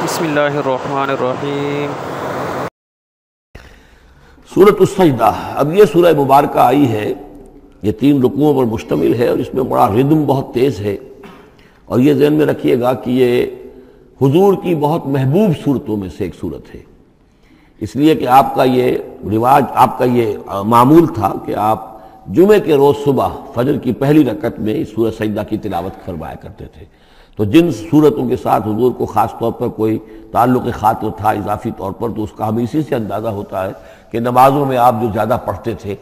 بسم اللہ الرحمن الرحیم۔ سورۃ السجدہ، اب یہ سورہ مبارکہ آئی ہے، یہ 3 رکوعوں پر مشتمل ہے اور اس میں بڑا ردم بہت تیز ہے، اور یہ ذہن میں رکھیے گا کہ یہ حضور کی بہت محبوب صورتوں میں سے ایک صورت ہے، اس لیے کہ آپ کا یہ رواج، آپ کا یہ معمول تھا کہ آپ جمعے کے روز صبح فجر کی پہلی رکعت میں اس سورہ سجدہ کی تلاوت فرمایا کرتے تھے۔ تو جن صورتوں کے ساتھ حضور کو خاص طور پر کوئی تعلق خاطر تھا اضافی طور پر، تو اس کا ہمیں اسی سے اندازہ ہوتا ہے کہ نمازوں میں آپ جو زیادہ پڑھتے تھے،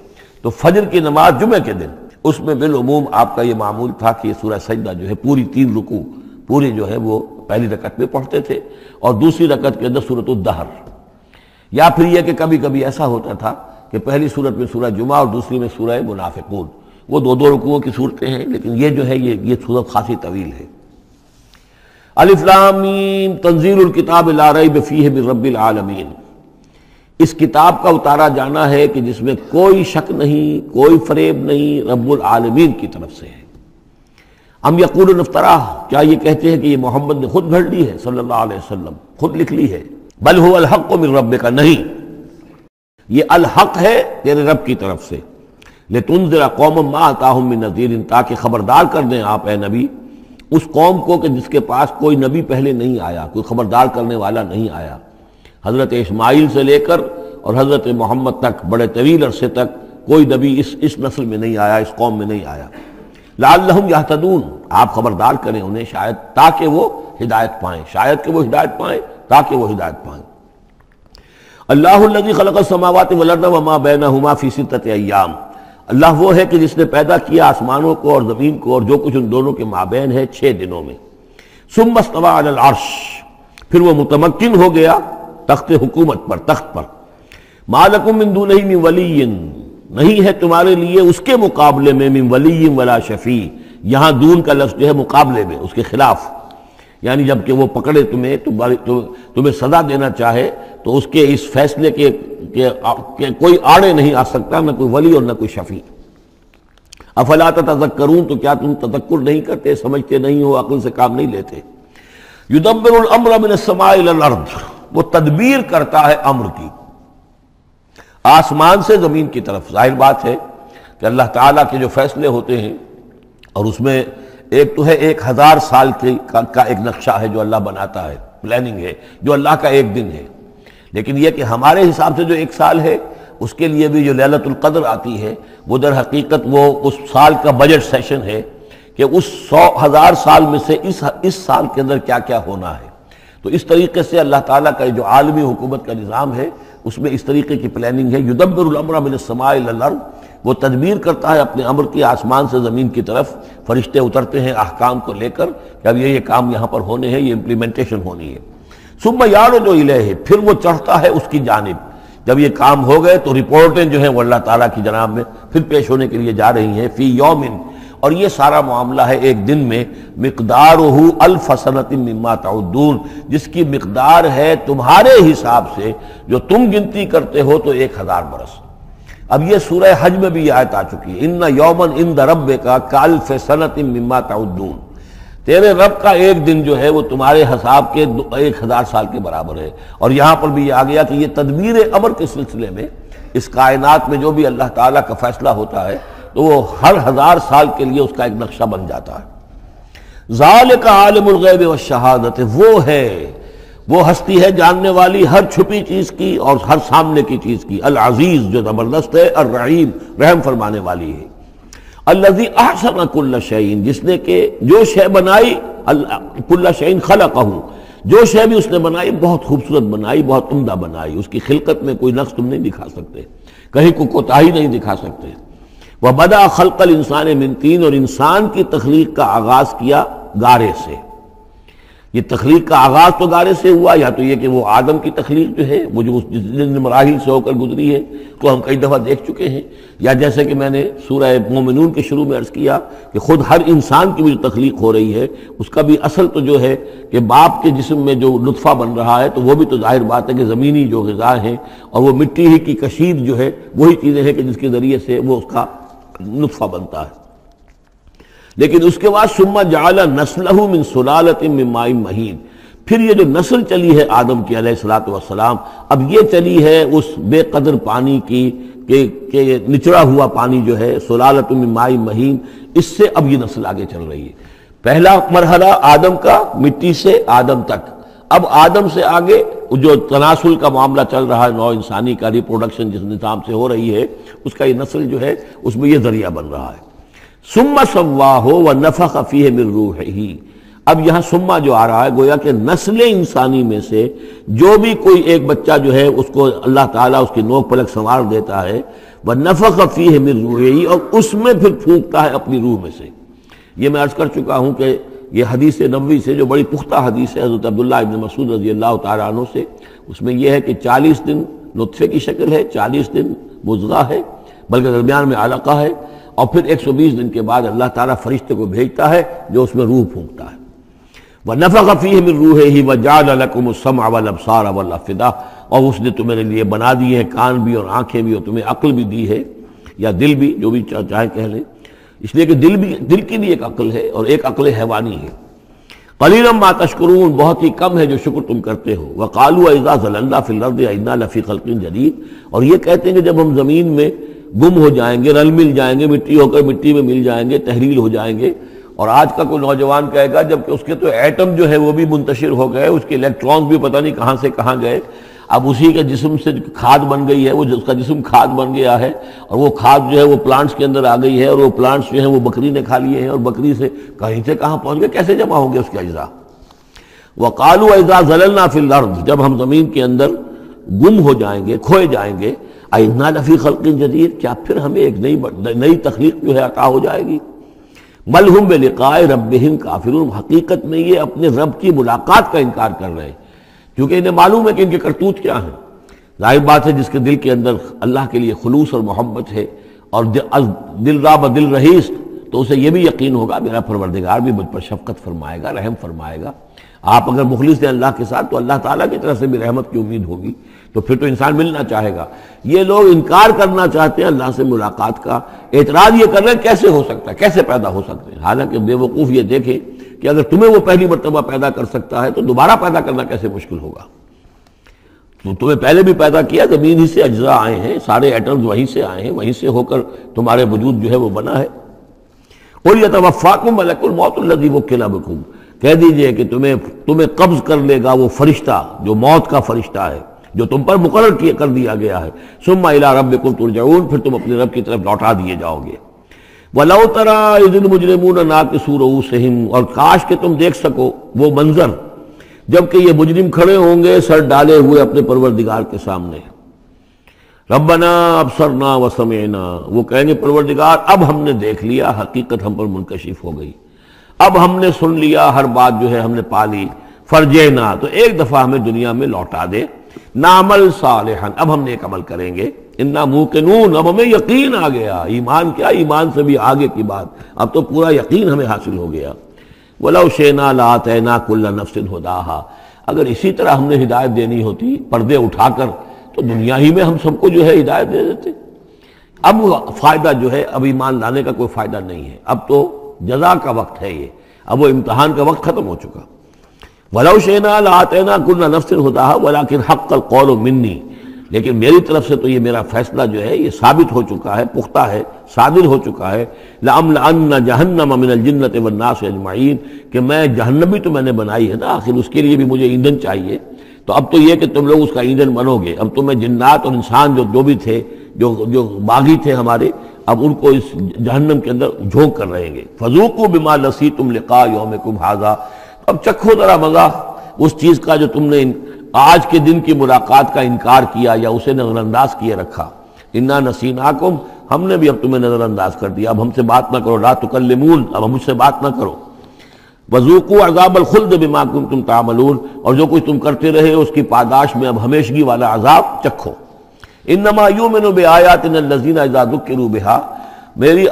تو فجر کی نماز جمعے کے دن اس میں بالعموم آپ کا یہ معمول تھا کہ یہ سورہ سجدہ جو ہے پوری 3 رکوع پوری جو ہے وہ پہلی رکعت میں پڑھتے تھے، اور دوسری رکعت کے اندر سورۃ الدہر، یا پھر یہ کہ کبھی کبھی ایسا ہوتا تھا کہ پہلی سورت میں سورہ جمعہ اور دوسری میں سورہ منافقون، وہ 2 رکوعوں کی صورتیں ہیں، لیکن یہ جو ہے یہ سورت خاصی طویل ہے۔ الف لام میم تنزیل الکتاب لا ریب فیہ من رب العالمین، اس کتاب کا اتارا جانا ہے کہ جس میں کوئی شک نہیں، کوئی فریب نہیں، رب العالمین کی طرف سے ہے۔ ام یقولون افتراہ، کیا یہ کہتے ہیں کہ یہ محمد نے خود گھڑ لی ہے صلی اللہ علیہ وسلم، خود لکھ لی ہے؟ بل هو الحق من ربک، نہیں، یہ الحق ہے تیرے رب کی طرف سے۔ لتنذر قوما ما اتاہم من نذیر، تاکہ خبردار کر دیں آپ اے نبی اس قوم کو کہ جس کے پاس کوئی نبی پہلے نہیں آیا، کوئی خبردار کرنے والا نہیں آیا۔ حضرت اسماعیل سے لے کر اور حضرت محمد تک بڑے طویل عرصے تک کوئی نبی اس نسل میں نہیں آیا، اس قوم میں نہیں آیا۔ لعلہم یہتدون، آپ خبردار کریں انہیں شاید تاکہ وہ ہدایت پائیں، شاید کہ وہ ہدایت پائیں، تاکہ وہ ہدایت پائیں۔ اللہ الذی خلق السماوات والارض وما بینہما فی 6 ایام، اللہ وہ ہے کہ جس نے پیدا کیا آسمانوں کو اور زمین کو اور جو کچھ ان دونوں کے مابین ہے 6 دنوں میں۔ ثم استوى علی العرش، پھر وہ متمکن ہو گیا تخت حکومت پر، تخت پر۔ ما لکم من دونہ من ولی، نہیں ہے تمہارے لیے اس کے مقابلے میں من ولی ولا شفیع، یہاں دون کا لفظ جو ہے مقابلے میں، اس کے خلاف، یعنی جب کہ وہ پکڑے تمہیں سزا دینا چاہے تو اس کے اس فیصلے کے کوئی آڑے نہیں آ سکتا، نہ کوئی ولی اور نہ کوئی شفیع۔ افلا تتذکرون، تو کیا تم تذکر نہیں کرتے، سمجھتے نہیں ہو، عقل سے کام نہیں لیتے؟ یدبر الامر من السماء الى الارض، وہ تدبیر کرتا ہے امر کی آسمان سے زمین کی طرف۔ ظاہر بات ہے کہ اللہ تعالیٰ کے جو فیصلے ہوتے ہیں، اور اس میں ایک تو ہے 1000 سال کا ایک نقشہ ہے جو اللہ بناتا ہے، پلاننگ ہے، جو اللہ کا ایک دن ہے، لیکن یہ کہ ہمارے حساب سے جو 1 سال ہے، اس کے لیے بھی جو لیلۃ القدر آتی ہے، وہ در حقیقت وہ اس سال کا بجٹ سیشن ہے کہ اس 1000 سال میں سے اس سال کے اندر کیا کیا ہونا ہے۔ تو اس طریقے سے اللہ تعالیٰ کا جو عالمی حکومت کا نظام ہے، اس میں اس طریقے کی پلاننگ ہے۔ یدبر الامر من السماء الى الارض، وہ تدبیر کرتا ہے اپنے امر کی آسمان سے زمین کی طرف، فرشتے اترتے ہیں احکام کو لے کر کہ اب یہ کام یہاں پر ہونے ہیں، یہ امپلیمنٹیشن ہونی ہے۔ ثم یعرج الیہ، پھر وہ چڑھتا ہے اس کی جانب، جب یہ کام ہو گئے تو رپورٹیں جو ہیں وہ اللہ تعالیٰ کی جناب میں پھر پیش ہونے کے لیے جا رہی ہیں۔ فی یوم، اور یہ سارا معاملہ ہے ایک دن میں، مقدارہ 1000 سنۃ مما تعدون، جس کی مقدار ہے تمہارے حساب سے جو تم گنتی کرتے ہو تو 1000 برس۔ اب یہ سورہ حج میں بھی یہ آیت آ چکی ہے، ان یوما عند ربک کالف سنۃ مما تعدون، تیرے رب کا ایک دن جو ہے وہ تمہارے حساب کے 1000 سال کے برابر ہے۔ اور یہاں پر بھی یہ آ گیا کہ یہ تدبیر امر کے سلسلے میں اس کائنات میں جو بھی اللہ تعالیٰ کا فیصلہ ہوتا ہے تو وہ ہر 1000 سال کے لیے اس کا ایک نقشہ بن جاتا ہے۔ ذالک عالم الغیب والشہادۃ، وہ ہے، وہ ہستی ہے جاننے والی ہر چھپی چیز کی اور ہر سامنے کی چیز کی، العزیز جو زبردست ہے، الرحیم رحم فرمانے والی ہے۔ الذی احسن کل شیء، جس نے کہ جو شے بنائی، کل شیء خلقہ، جو شے بھی اس نے بنائی بہت خوبصورت بنائی، بہت عمدہ بنائی، اس کی خلقت میں کوئی نقص تم نہیں دکھا سکتے، کہیں کوئی کوتاہی نہیں دکھا سکتے۔ وبدأ خلق الانسان من طین، اور انسان کی تخلیق کا آغاز کیا گارے سے۔ یہ تخلیق کا آغاز تو گارے سے ہوا، یا تو یہ کہ وہ آدم کی تخلیق جو ہے وہ جو جن مراحل سے ہو کر گزری ہے تو ہم کئی دفعہ دیکھ چکے ہیں، یا جیسے کہ میں نے سورہ مومنون کے شروع میں عرض کیا کہ خود ہر انسان کی جو تخلیق ہو رہی ہے اس کا بھی اصل تو جو ہے کہ باپ کے جسم میں جو نطفہ بن رہا ہے تو وہ بھی تو ظاہر بات ہے کہ زمینی جو غذا ہیں اور وہ مٹی ہی کی کشید جو ہے وہی چیزیں ہیں کہ جس کے ذریعے سے وہ اس کا نطفہ بنتا ہے۔ لیکن اس کے بعد ثم جعل نسلہ من سلالۃ من ماء مہین، پھر یہ جو نسل چلی ہے آدم کی علیہ الصلوۃ والسلام، اب یہ چلی ہے اس بے قدر پانی کی کہ نچڑا ہوا پانی جو ہے سلالۃ من ماء مہین، اس سے اب یہ نسل آگے چل رہی ہے۔ پہلا مرحلہ آدم کا، مٹی سے آدم تک، اب آدم سے آگے جو تناسل کا معاملہ چل رہا ہے، نوع انسانی کا ریپروڈکشن جس نظام سے ہو رہی ہے، اس کا یہ نسل جو ہے اس میں یہ ذریعہ بن رہا ہے۔ ثم سواہ ونفخ فیہ من روحہ، اب یہاں سما جو آ رہا ہے گویا کہ نسل انسانی میں سے جو بھی کوئی ایک بچہ جو ہے اس کو اللہ تعالیٰ اس کی نوک پلک سنوار دیتا ہے، وَنَفَخَ فِيهِ مِن رُوحِهِ، اور اس میں پھر پھونکتا ہے اپنی روح میں سے۔ یہ میں عرض کر چکا ہوں کہ یہ حدیث نبوی سے جو بڑی پختہ حدیث ہے حضرت عبداللہ ابن مسعود رضی اللہ تعالیٰ عنہ سے، اس میں یہ ہے کہ 40 دن نطفے کی شکل ہے، 40 دن مضغہ ہے، بلکہ درمیان میں علقہ ہے، اور پھر 120 دن کے بعد اللہ تعالیٰ فرشتے کو بھیجتا ہے جو اس میں روح پھونکتا ہے۔ وَنَفَخَ فِيهِ مِن رُوحِهِ وَجَعَلَ لَكُمُ السَّمْعَ وَالْأَبْصَارَ وَالْأَفْئِدَةَ، اور اس نے تمہارے لیے بنا دیے ہیں کان بھی اور آنکھیں بھی، اور تمہیں عقل بھی دی ہے، یا دل بھی، جو بھی چاہے کہہ لیں، اس لیے کہ دل کی بھی ایک عقل ہے اور ایک عقل حیوانی ہے۔ قَلِيلًا مَا تَشْكُرُونَ، بہت ہی کم ہے جو شکر تم کرتے ہو۔ وَقَالُوا أَإِذَا ضَلَلْنَا فِي الْأَرْضِ أَإِنَّا لَفِي خَلْقٍ جَدِيدٍ، اور یہ کہتے ہیں کہ جب ہم زمین میں گم ہو جائیں گے، رل مل جائیں گے، مٹی ہو کر مٹی میں مل جائیں گے، تحلیل ہو جائیں گے۔ اور آج کا کوئی نوجوان کہے گا جب کہ اس کے تو ایٹم جو ہے وہ بھی منتشر ہو گئے، اس کے الیکٹرانز بھی پتہ نہیں کہاں سے کہاں گئے، اب اسی کے جسم سے کھاد بن گئی ہے، وہ اس کا جسم کھاد بن گیا ہے، اور وہ کھاد جو ہے وہ پلانٹس کے اندر آ گئی ہے، اور وہ پلانٹس جو ہیں وہ بکری نے کھا لیے ہیں، اور بکری سے کہیں سے کہاں پہنچ گئے، کیسے جمع ہوں گے اس کے اجزاء۔ وَقَالُوا إِذَا ضَلَلْنَا فِي الْأَرْضِ، جب ہم زمین کے اندر گم ہو جائیں گے، کھوئے جائیں گے، أَإِنَّا لَفِي خَلْقٍ جَدِيدٍ، کیا پھر ہمیں ایک نئی تخلیق جو ہے عطا ہو جائے گی۔ بل ہم بلقاء ربہم کافرون، حقیقت میں یہ اپنے رب کی ملاقات کا انکار کر رہے ہیں، کیونکہ انہیں معلوم ہے کہ ان کے کرتوت کیا ہیں۔ ظاہر بات ہے جس کے دل کے اندر اللہ کے لیے خلوص اور محبت ہے، اور دل راب دل رہیس، تو اسے یہ بھی یقین ہوگا میرا پروردگار بھی مجھ پر شفقت فرمائے گا، رحم فرمائے گا۔ آپ اگر مخلص ہیں اللہ کے ساتھ تو اللہ تعالیٰ کی طرف سے بھی رحمت کی امید ہوگی، تو پھر تو انسان ملنا چاہے گا۔ یہ لوگ انکار کرنا چاہتے ہیں اللہ سے ملاقات کا، اعتراض یہ کر رہے ہیں کیسے ہو سکتا ہے، کیسے پیدا ہو سکتے ہیں، حالانکہ بے وقوف یہ دیکھیں کہ اگر تمہیں وہ پہلی مرتبہ پیدا کر سکتا ہے تو دوبارہ پیدا کرنا کیسے مشکل ہوگا۔ تو تمہیں پہلے بھی پیدا کیا، زمین ہی سے اجزاء آئے ہیں، سارے ایٹمز وہیں سے آئے ہیں، وہیں سے ہو کر تمہارے وجود جو ہے وہ بنا ہے۔ قُلْ يَتَوَفَّاكُم مَلَكُ الْمَوْتِ الَّذِي وُكِّلَ بِكُم، کہہ دیجئے کہ تمہیں قبض کر لے گا وہ فرشتہ جو موت کا فرشتہ ہے، جو تم پر مقرر کر دیا گیا ہے۔ ثم الى ربکم ترجعون، پھر تم اپنے رب کی طرف لوٹا دیے جاؤ گے۔ ولو تری اذ المجرمون ناکسوا رؤوسہم، اور کاش کہ تم دیکھ سکو وہ منظر جب کہ یہ مجرم کھڑے ہوں گے سر ڈالے ہوئے اپنے پروردگار کے سامنے۔ ربنا ابصرنا وسمعنا، وہ کہیں گے پروردگار اب ہم نے دیکھ لیا، حقیقت ہم پر منکشف ہو گئی، اب ہم نے سن لیا، ہر بات جو ہے ہم نے پا لی۔ فرجعنا، تو ایک دفعہ ہمیں دنیا میں لوٹا دے، نعمل صالحا، اب ہم نیک عمل کریں گے، انا موقنون، اب ہمیں یقین آ گیا، ایمان کیا، ایمان سے بھی آگے کی بات، اب تو پورا یقین ہمیں حاصل ہو گیا۔ ولو شئنا لآتینا کل نفس ہداہا، اگر اسی طرح ہم نے ہدایت دینی ہوتی پردے اٹھا کر تو دنیا ہی میں ہم سب کو جو ہے ہدایت دے دیتے۔ اب فائدہ جو ہے اب ایمان لانے کا کوئی فائدہ نہیں ہے، اب تو جزا کا وقت ہے، یہ اب وہ امتحان کا وقت ختم ہو چکا۔ وَلَوْ شِئْنَا لَآتَيْنَا كُلَّ نَفْسٍ هُدَاهَا وَلَكِنْ حَقَّ الْقَوْلُ مِنِّي، لیکن میری طرف سے تو یہ میرا فیصلہ جو ہے یہ ثابت ہو چکا ہے، پختہ ہے، صادر ہو چکا ہے۔ لَأَمْلَأَنَّ جَهَنَّمَ مِنَ الْجِنَّةِ وَالنَّاسِ أَجْمَعِينَ، کہ میں جہنم بھی تو میں نے بنائی ہے نا، آخر اس کے لیے بھی مجھے ایندھن چاہیے، تو اب تو یہ کہ تم لوگ اس کا ایندھن بنو گے، اب تو میں جنات اور انسان جو بھی تھے، جو باغی تھے ہمارے، اب ان کو اس جہنم کے اندر جھونک کر رہیں گے۔ فَذُوقُوا بِمَا نَسِيتُمْ لِقَاءَ يَوْمِكُمْ هَذَا، اب چکھو ذرا مزہ اس چیز کا جو تم نے آج کے دن کی ملاقات کا انکار کیا یا اسے نظر انداز کیے رکھا۔ انا نسیناکم، ہم نے بھی اب تمہیں نظر انداز کر دیا، اب ہم سے بات نہ کرو، لا تکلمون، اب مجھ سے بات نہ کرو۔ وذوقوا عذاب الخلد بما کنتم تعملون، اور جو کچھ تم کرتے رہے اس کی پاداش میں اب ہمیشگی والا عذاب چکھو۔ انما یؤمن بآیاتنا الذین اذا ذکروا بها، میری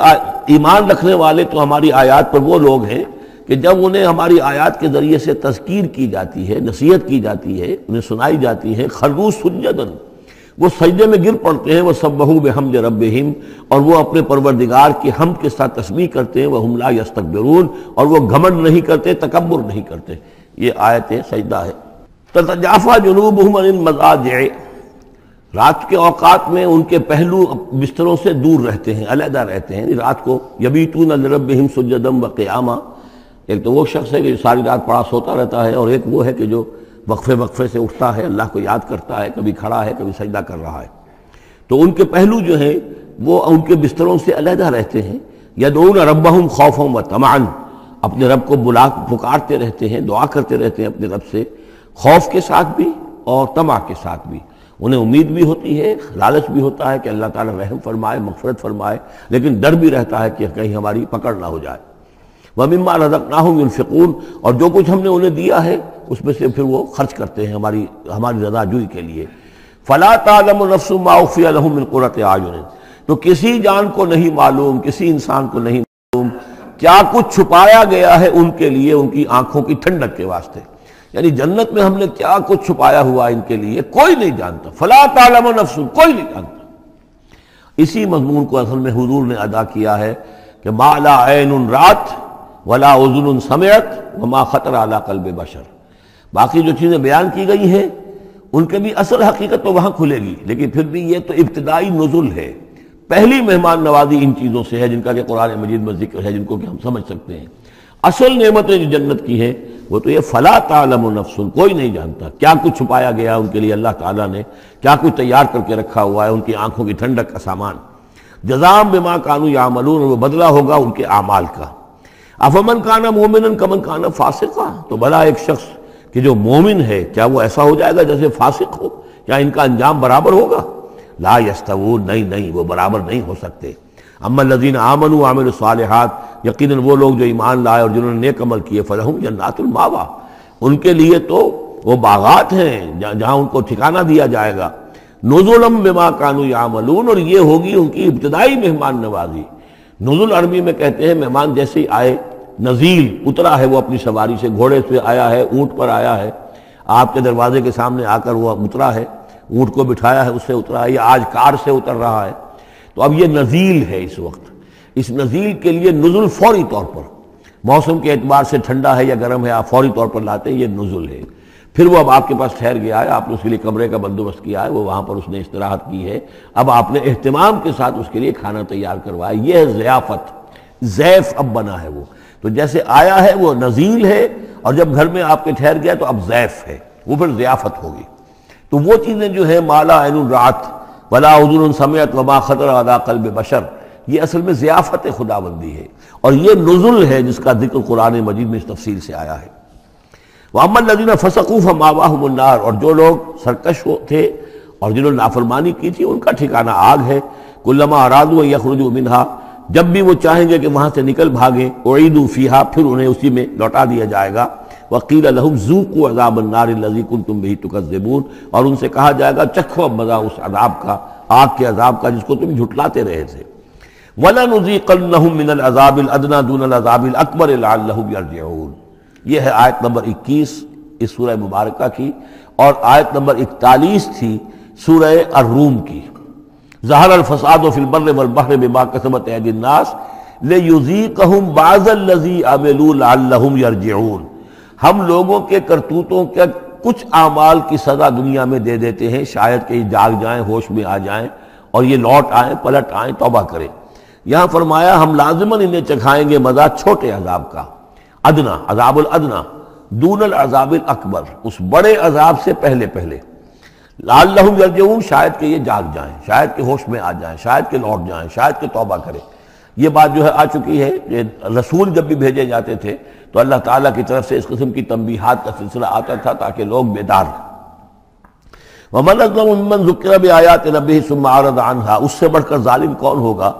ایمان رکھنے والے تو ہماری آیات پر وہ لوگ ہیں کہ جب انہیں ہماری آیات کے ذریعے سے تذکیر کی جاتی ہے، نصیحت کی جاتی ہے، انہیں سنائی جاتی ہے، خروا سجدا، وہ سجدے میں گر پڑتے ہیں، وہ سبحوا بحمد ربہم، اور وہ اپنے پروردگار کی حمد کے ساتھ تسبیح کرتے ہیں، وہم لا یستکبرون، اور وہ گھمنڈ نہیں کرتے، تکبر نہیں کرتے۔ یہ آیت سجدہ ہے۔ تتجافا جنوبہم عن المضاجع، رات کے اوقات میں ان کے پہلو بستروں سے دور رہتے ہیں، علیحدہ رہتے ہیں رات کو۔ یبیتون لربہم سجدا وقیاما، ایک تو وہ شخص ہے کہ جو ساری رات پڑا سوتا رہتا ہے، اور ایک وہ ہے کہ جو وقفے وقفے سے اٹھتا ہے، اللہ کو یاد کرتا ہے، کبھی کھڑا ہے کبھی سجدہ کر رہا ہے۔ تو ان کے پہلو جو ہیں وہ ان کے بستروں سے علیحدہ رہتے ہیں۔ یدعون ربہم خوفا وطمعا، اپنے رب کو پکارتے رہتے ہیں، دعا کرتے رہتے ہیں اپنے رب سے، خوف کے ساتھ بھی اور طمع کے ساتھ بھی۔ انہیں امید بھی ہوتی ہے، لالچ بھی ہوتا ہے کہ اللہ تعالیٰ رحم فرمائے، مغفرت فرمائے، لیکن ڈر بھی رہتا ہے کہ کہیں ہماری پکڑ نہ ہو جائے۔ وَمِمَّا رَزَقْنَاهُمْ يُنْفِقُونَ، اور جو کچھ ہم نے انہیں دیا ہے اس میں سے پھر وہ خرچ کرتے ہیں ہماری رضا جوئی کے لیے۔ فَلَا تَعْلَمُ نَفْسٌ مَّا أُخْفِيَ لَهُم مِّن قُرَّةِ أَعْيُنٍ، تو کسی جان کو نہیں معلوم، کسی انسان کو نہیں معلوم کیا کچھ چھپایا گیا ہے ان کے لیے ان کی آنکھوں کی ٹھنڈک کے واسطے، یعنی جنت میں ہم نے کیا کچھ چھپایا ہوا ان کے لیے کوئی نہیں جانتا۔ فلا تعلم نفس، کوئی نہیں جانتا۔ اسی مضمون کو اصل میں حضور نے ادا کیا ہے کہ ما لا عین رات ولا اذن سمعت وما خطر علی قلب بشر، باقی جو چیزیں بیان کی گئی ہیں ان کے بھی اصل حقیقت تو وہاں کھلے گی، لیکن پھر بھی یہ تو ابتدائی نزول ہے، پہلی مہمان نوازی ان چیزوں سے ہے جن کا کہ قرآن مجید میں ذکر ہے، جن کو کہ ہم سمجھ سکتے ہیں۔ اصل نعمتیں جو جنت کی ہیں وہ تو یہ فلا تعلم نفس، کوئی نہیں جانتا کیا کچھ چھپایا گیا ان کے لیے، اللہ تعالیٰ نے کیا کچھ تیار کر کے رکھا ہوا ہے ان کی آنکھوں کی ٹھنڈک کا سامان۔ جزاء بما كانوا يعملون، وہ بدلہ ہوگا ان کے اعمال کا۔ افمن کان مومنا کمن کان فاسقا، تو بھلا ایک شخص کہ جو مومن ہے کیا وہ ایسا ہو جائے گا جیسے فاسق ہو؟ کیا ان کا انجام برابر ہوگا؟ لا یستوون، نہیں وہ برابر نہیں ہو سکتے۔ اما الذین آمنوا وعملوا الصالحات، یقیناً وہ لوگ جو ایمان لائے اور جنہوں نے نیک عمل کیے، فلہم جنات الماوا، ان کے لیے تو وہ باغات ہیں جہاں ان کو ٹھکانہ دیا جائے گا۔ نزلا بما كانوا يعملون، اور یہ ہوگی ان کی ابتدائی مہمان نوازی۔ نزل عربی میں کہتے ہیں مہمان جیسے ہی آئے، نزیل اترا ہے وہ اپنی سواری سے، گھوڑے سے آیا ہے، اونٹ پر آیا ہے، آپ کے دروازے کے سامنے آ کر وہ اترا ہے، اونٹ کو بٹھایا ہے اس سے اترا ہے، یا آج کار سے اتر رہا ہے۔ تو اب یہ نزیل ہے اس وقت، اس نزیل کے لیے نزل فوری طور پر، موسم کے اعتبار سے ٹھنڈا ہے یا گرم ہے آپ فوری طور پر لاتے ہیں، یہ نزل ہے۔ پھر وہ اب آپ کے پاس ٹھہر گیا ہے، آپ نے اس کے لیے کمرے کا بندوبست کیا ہے، وہ وہاں پر اس نے استراحت کی ہے، اب آپ نے اہتمام کے ساتھ اس کے لیے کھانا تیار کروایا، یہ ہے ضیافت، ضیف اب بنا ہے وہ۔ تو جیسے آیا ہے وہ نزیل ہے، اور جب گھر میں آپ کے ٹھہر گیا تو اب ضیف ہے، وہ پھر ضیافت ہوگی۔ تو وہ چیزیں جو ہے مالا عین رات ولا اذن سمعت وما خطر علی قلب بشر، یہ اصل میں ضیافت خداوندی ہے، اور یہ نزل ہے جس کا ذکر قرآن مجید میں اس تفصیل سے آیا ہے۔ وَأَمَّا الَّذِينَ فَسَقُوا فَمَأْوَاهُمُ النَّارُ، اور جو لوگ سرکش تھے اور جنہوں نے نافرمانی کی تھی ان کا ٹھکانہ آگ ہے۔ كُلَّمَا أَرَادُوا أَن يَخْرُجُوا مِنْهَا، جب بھی وہ چاہیں گے کہ وہاں سے نکل بھاگیں، اُعِيدُوا فِيهَا، پھر انہیں اسی میں لوٹا دیا جائے گا۔ وَقِيلَ لَهُمْ ذُوقُوا عَذَابَ النَّارِ الَّذِي كُنتُمْ بِهِ تُكَذِّبُونَ، اور ان سے کہا جائے گا چکھو اب مزہ اس عذاب کا، آگ کے عذاب کا جس کو تم جھٹلاتے رہے تھے۔ وَلَنُذِيقَنَّهُم مِّنَ الْعَذَابِ الْأَدْنَىٰ دُونَ الْعَذَابِ الْأَكْبَرِ لَعَلَّهُمْ يَرْجِعُونَ۔ یہ ہے آیت نمبر 21 اس سورہ مبارکہ کی، اور آیت نمبر 41 تھی سورہ الروم کی۔ ظہر الفساد فی البر والبحر بما کسبت ایدی الناس لیذیقہم بعض الذی عملوا لعلہم یرجعون، ہم لوگوں کے کرتوتوں کے کچھ اعمال کی سزا دنیا میں دے دیتے ہیں، شاید کہ یہ جاگ جائیں، ہوش میں آ جائیں اور یہ لوٹ آئیں، پلٹ آئیں، توبہ کریں۔ یہاں فرمایا ہم لازماً انہیں چکھائیں گے مزہ چھوٹے عذاب کا، ادنا، عذاب الادنا، دون العذاب الاکبر، اس بڑے عذاب سے پہلے لعلہم یرجعون، شاید کہ یہ جاگ جائیں، شاید کہ ہوش میں آ جائیں، شاید کہ لوٹ جائیں، شاید کہ توبہ کریں۔ یہ بات جو ہے آ چکی ہے کہ رسول جب بھی بھیجے جاتے تھے تو اللہ تعالیٰ کی طرف سے اس قسم کی تنبیہات کا سلسلہ آتا تھا تاکہ لوگ بیدار ہیں۔ وَمَنْ أَظْلَمُ مِمَّنْ ذُكِّرَ بِآيَاتِ رَبِّهِ ثُمَّ أَعْرَضَ عَنْهَا، اس سے بڑھ کر ظالم کون ہوگا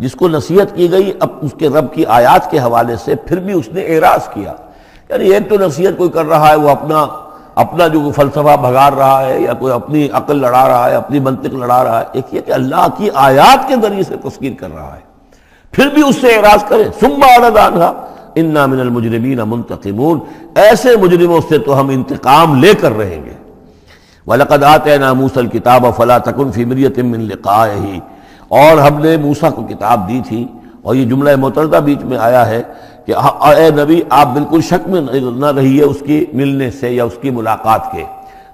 جس کو نصیحت کی گئی اب اس کے رب کی آیات کے حوالے سے پھر بھی اس نے اعراض کیا۔ یعنی ایک تو نصیحت کوئی کر رہا ہے وہ اپنا جو فلسفہ بھگار رہا ہے یا کوئی اپنی عقل لڑا رہا ہے، اپنی منطق لڑا رہا ہے، ایک یہ کہ اللہ کی آیات کے ذریعے سے تذکیر کر رہا ہے، پھر بھی اس سے اعراض کرے۔ ثم اعرض عنها انا من المجرمین منتقمون، ایسے مجرموں سے تو ہم انتقام لے کر رہیں گے۔ وَلَقَدْ آتَيْنَا مُوسَى الْكِتَابَ فَلَا تَكُنْ فِي مِرْيَةٍ مِّن لِقَائِهِ، اور ہم نے موسیٰ کو کتاب دی تھی، اور یہ جملہ متردہ بیچ میں آیا ہے کہ اے نبی آپ بالکل شک میں نہ رہیے اس کی ملنے سے یا اس کی ملاقات کے۔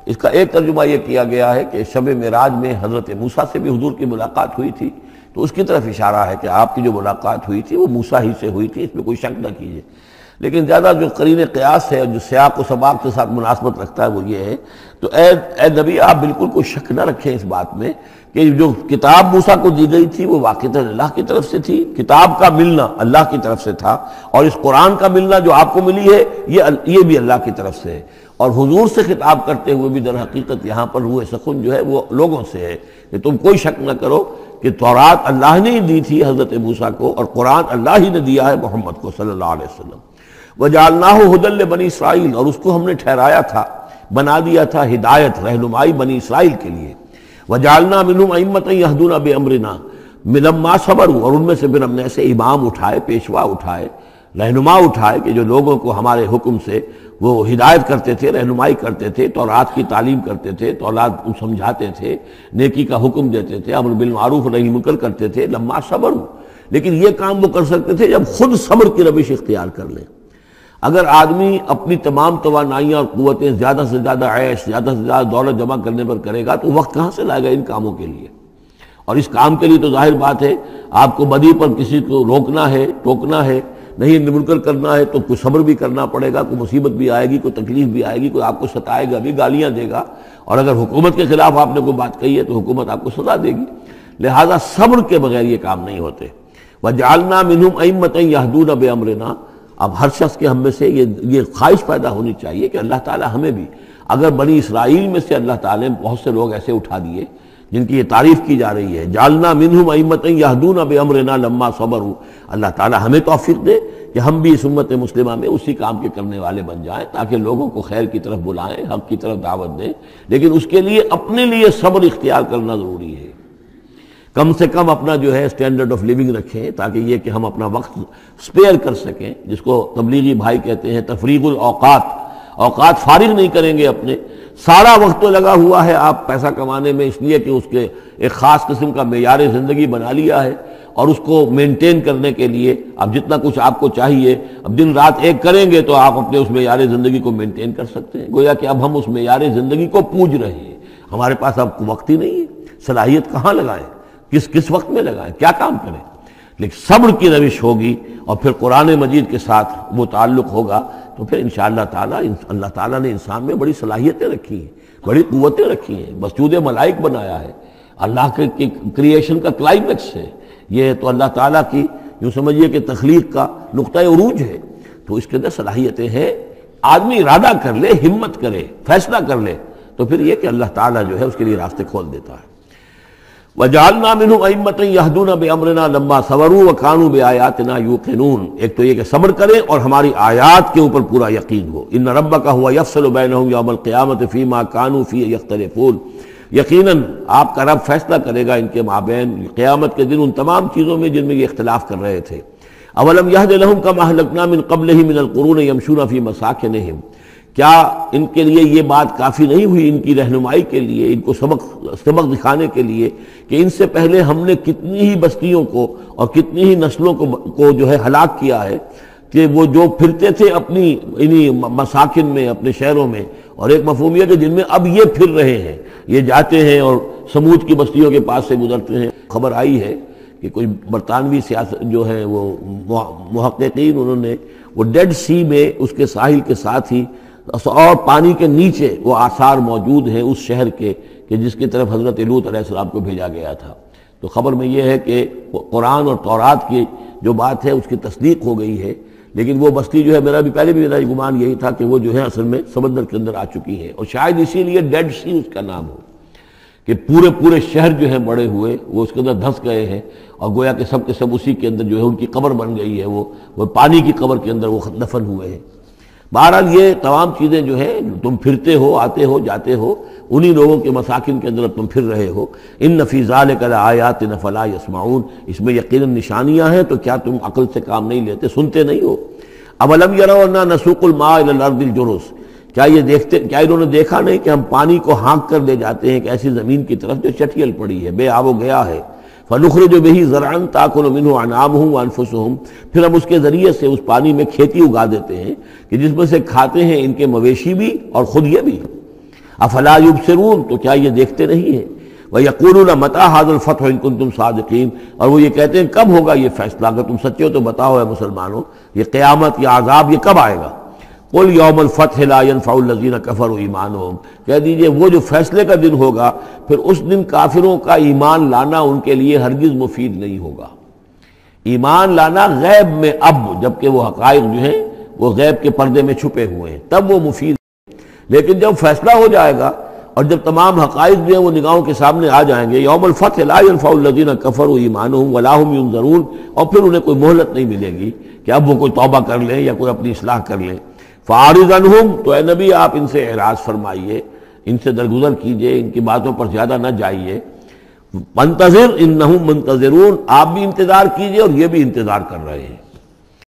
اس کا ایک ترجمہ یہ کیا گیا ہے کہ شب معراج میں حضرت موسیٰ سے بھی حضور کی ملاقات ہوئی تھی، تو اس کی طرف اشارہ ہے کہ آپ کی جو ملاقات ہوئی تھی وہ موسیٰ ہی سے ہوئی تھی، اس میں کوئی شک نہ کیجیے۔ لیکن زیادہ جو قرین قیاس ہے اور جو سیاق و سباق کے ساتھ مناسبت رکھتا ہے وہ یہ ہے، تو اے نبی آپ بالکل کوئی شک نہ رکھیں اس بات میں کہ جو کتاب موسیٰ کو دی گئی تھی وہ واقعتاً اللہ کی طرف سے تھی، کتاب کا ملنا اللہ کی طرف سے تھا، اور اس قرآن کا ملنا جو آپ کو ملی ہے یہ بھی اللہ کی طرف سے ہے۔ اور حضور سے خطاب کرتے ہوئے بھی در حقیقت یہاں پر روح سخن جو ہے وہ لوگوں سے ہے کہ تم کوئی شک نہ کرو کہ تورات اللہ نے ہی دی تھی حضرت موسیٰ کو، اور قرآن اللہ ہی نے دیا ہے محمد کو صلی اللہ علیہ وسلم۔ وَجَعَلْنَاهُ هُدًى لِّبَنِي اسرائیل، اور اس کو ہم نے ٹھہرایا تھا، بنا دیا تھا ہدایت، رہنمائی بنی اسرائیل کے لیے۔ وَجَعَلْنَا مِنْهُمْ أَئِمَّةً يَهْدُونَ بِأَمْرِنَا لَمَّا صَبَرُوا، اور ان میں سے پھر ہم نے ایسے امام اٹھائے، پیشوا اٹھائے، رہنما اٹھائے کہ جو لوگوں کو ہمارے حکم سے وہ ہدایت کرتے تھے، رہنمائی کرتے تھے، تورات کی تعلیم کرتے تھے، تورات سمجھاتے تھے، نیکی کا حکم دیتے تھے، امر بالمعروف نہی منکر کرتے تھے، لما صبروا۔ لیکن یہ کام وہ کر سکتے تھے جب خود صبر کی روش اختیار کر لیں۔ اگر آدمی اپنی تمام توانائیاں اور قوتیں زیادہ سے زیادہ عیش، زیادہ سے زیادہ دولت جمع کرنے پر کرے گا تو وقت کہاں سے لائے گا ان کاموں کے لیے؟ اور اس کام کے لیے تو ظاہر بات ہے آپ کو بدی پر کسی کو روکنا ہے، ٹوکنا ہے، نہیں منکر کرنا ہے تو کوئی صبر بھی کرنا پڑے گا، کوئی مصیبت بھی آئے گی، کوئی تکلیف بھی آئے گی، کوئی آپ کو ستائے گا بھی، گالیاں دے گا، اور اگر حکومت کے خلاف آپ نے کوئی بات کہی ہے تو حکومت آپ کو سزا دے گی۔ لہذا صبر کے بغیر یہ کام نہیں ہوتے۔ وَجَعَلْنَا مِنْهُمْ أَئِمَّةً يَهْدُونَ بِأَمْرِنَا، اب ہر شخص کے ہم میں سے یہ خواہش پیدا ہونی چاہیے کہ اللہ تعالی ہمیں بھی، اگر بنی اسرائیل میں سے اللہ تعالی نے بہت سے لوگ ایسے اٹھا دیے جن کی یہ تعریف کی جا رہی ہے، جعلنا منہم ائمۃ یہدون بامرنا لما صبروا، اللہ تعالی ہمیں توفیق دے کہ ہم بھی اس امت مسلمہ میں اسی کام کے کرنے والے بن جائیں، تاکہ لوگوں کو خیر کی طرف بلائیں، حق کی طرف دعوت دیں، لیکن اس کے لیے اپنے لیے صبر اختیار کرنا ضروری ہے۔ کم سے کم اپنا جو ہے اسٹینڈرڈ آف لیونگ رکھیں، تاکہ یہ کہ ہم اپنا وقت سپیئر کر سکیں، جس کو تبلیغی بھائی کہتے ہیں تفریغ الاوقات، اوقات فارغ نہیں کریں گے اپنے، سارا وقت تو لگا ہوا ہے آپ پیسہ کمانے میں، اس لیے کہ اس کے ایک خاص قسم کا معیار زندگی بنا لیا ہے، اور اس کو مینٹین کرنے کے لیے اب جتنا کچھ آپ کو چاہیے اب دن رات ایک کریں گے تو آپ اپنے اس معیار زندگی کو مینٹین کر سکتے ہیں۔ گویا کہ اب ہم اس معیار زندگی کو پوج رہے ہیں، ہمارے پاس اب وقت ہی نہیں ہے، صلاحیت کہاں لگائیں، کس وقت میں لگائیں، کیا کام کریں۔ لیکن صبر کی روش ہوگی اور پھر قرآن مجید کے ساتھ وہ تعلق ہوگا تو پھر انشاءاللہ تعالی اللہ تعالیٰ نے انسان میں بڑی صلاحیتیں رکھی ہیں، بڑی قوتیں رکھی ہیں، مسجود ملائک بنایا ہے، اللہ کے کریشن کا کلائمیکس ہے یہ، تو اللہ تعالیٰ کی یوں سمجھیے کہ تخلیق کا نقطہ عروج ہے، تو اس کے اندر صلاحیتیں ہیں، آدمی ارادہ کر لے، ہمت کرے، فیصلہ کر لے تو پھر یہ کہ اللہ تعالیٰ جو ہے اس کے لیے راستے کھول دیتا ہے۔ وَجَعَلْنَا مِنْهُمْ أَئِمَّةً يَهْدُونَ بِأَمْرِنَا لَمَّا صَبَرُوا وَكَانُوا بِآيَاتِنَا يُوقِنُونَ، ایک تو یہ کہ صبر کریں اور ہماری آیات کے اوپر پورا یقین ہو۔ إِنَّ رَبَّكَ هُوَ يَفْصِلُ بَيْنَهُمْ يَوْمَ الْقِيَامَةِ فِيمَا كَانُوا فِيهِ يَخْتَلِفُونَ، یقیناً آپ کا رب فیصلہ کرے گا ان کے مابین قیامت کے دن ان تمام چیزوں میں جن میں یہ اختلاف کر رہے تھے۔ أَوَلَمْ يَهْدِ لَهُمْ كَمَا أَهْلَكْنَا مِنْ قَبْلِهِمْ مِنَ الْقُرُونِ يَمْشُونَ فِي مَسَاكِنِهِمْ، کیا ان کے لیے یہ بات کافی نہیں ہوئی، ان کی رہنمائی کے لیے، ان کو سبق دکھانے کے لیے کہ ان سے پہلے ہم نے کتنی ہی بستیوں کو اور کتنی ہی نسلوں کو جو ہے ہلاک کیا ہے، کہ وہ جو پھرتے تھے اپنی انہی مساکن میں، اپنے شہروں میں، اور ایک مفہوم یہ کہ جن میں اب یہ پھر رہے ہیں، یہ جاتے ہیں اور سمود کی بستیوں کے پاس سے گزرتے ہیں۔ خبر آئی ہے کہ کوئی برطانوی سیاست جو ہے وہ محققین، انہوں نے وہ ڈیڈ سی میں اس کے ساحل کے ساتھ ہی اور پانی کے نیچے وہ آثار موجود ہیں اس شہر کے کہ جس کی طرف حضرت لوط علیہ السلام کو بھیجا گیا تھا۔ تو خبر میں یہ ہے کہ قرآن اور تورات کی جو بات ہے اس کی تصدیق ہو گئی ہے، لیکن وہ بستی جو ہے میرا گمان یہی تھا کہ وہ جو ہے اصل میں سمندر کے اندر آ چکی ہے، اور شاید اسی لیے ڈیڈ سی اس کا نام ہو کہ پورے شہر جو ہے بڑے ہوئے وہ اس کے اندر دھس گئے ہیں، اور گویا کہ سب کے سب اسی کے اندر جو ہے ان کی قبر بن گئی ہے، وہ پانی کی قبر کے اندر وہ دفن ہوئے ہیں۔ بہرحال یہ تمام چیزیں جو ہے تم پھرتے ہو، آتے ہو، جاتے ہو، انہی لوگوں کے مساکن کے اندر تم پھر رہے ہو۔ ان فی ذلک لآیات فلا یسمعون، اس میں یقیناً نشانیاں ہیں تو کیا تم عقل سے کام نہیں لیتے، سنتے نہیں ہو۔ اولم یروا انا نسوق الماء الی الارض الجرز، کیا انہوں نے دیکھا نہیں کہ ہم پانی کو ہانک کر لے جاتے ہیں ایک ایسی زمین کی طرف جو چٹیل پڑی ہے، بے آب و گیا ہے۔ فنخرج به زرعا تاکل منه انعامهم وانفسهم، پھر ہم اس کے ذریعے سے اس پانی میں کھیتی اگا دیتے ہیں کہ جس میں سے کھاتے ہیں ان کے مویشی بھی اور خود یہ بھی۔ افلا یبصرون، تو کیا یہ دیکھتے نہیں ہیں؟ وَيَقُولُونَ مَتَىٰ هَٰذَا الْفَتْحُ إِن كُنتُمْ صَادِقِينَ، اور وہ یہ کہتے ہیں کب ہوگا یہ فیصلہ، اگر تم سچے ہو تو بتاؤ اے مسلمانوں، یہ قیامت یا عذاب یہ کب آئے گا؟ قُلْ يَوْمَ الْفَتْحِ لَا يَنفَعُ الَّذِينَ كَفَرُوا إِيمَانُهُم، کہہ دیجئے وہ جو فیصلے کا دن ہوگا پھر اس دن کافروں کا ایمان لانا ان کے لیے ہرگز مفید نہیں ہوگا۔ ایمان لانا غیب میں، اب جبکہ وہ حقائق جو ہیں وہ غیب کے پردے میں چھپے ہوئے ہیں تب وہ مفید ہے، لیکن جب فیصلہ ہو جائے گا اور جب تمام حقائق جو ہیں وہ نگاہوں کے سامنے آ جائیں گے، یوم الفتح لا ينفع الذین کفروا ایمانہم ولا هم ینظرون، اور پھر انہیں کوئی مہلت نہیں ملے گی کہ اب وہ کوئی توبہ کر لیں یا کوئی اپنی اصلاح کر لیں۔ فاعرض عنہم، تو اے نبی آپ ان سے اعراض فرمائیے، ان سے درگزر کیجئے، ان کی باتوں پر زیادہ نہ جائیے۔ منتظر انہم منتظرون، آپ بھی انتظار کیجئے اور یہ بھی انتظار کر رہے ہیں۔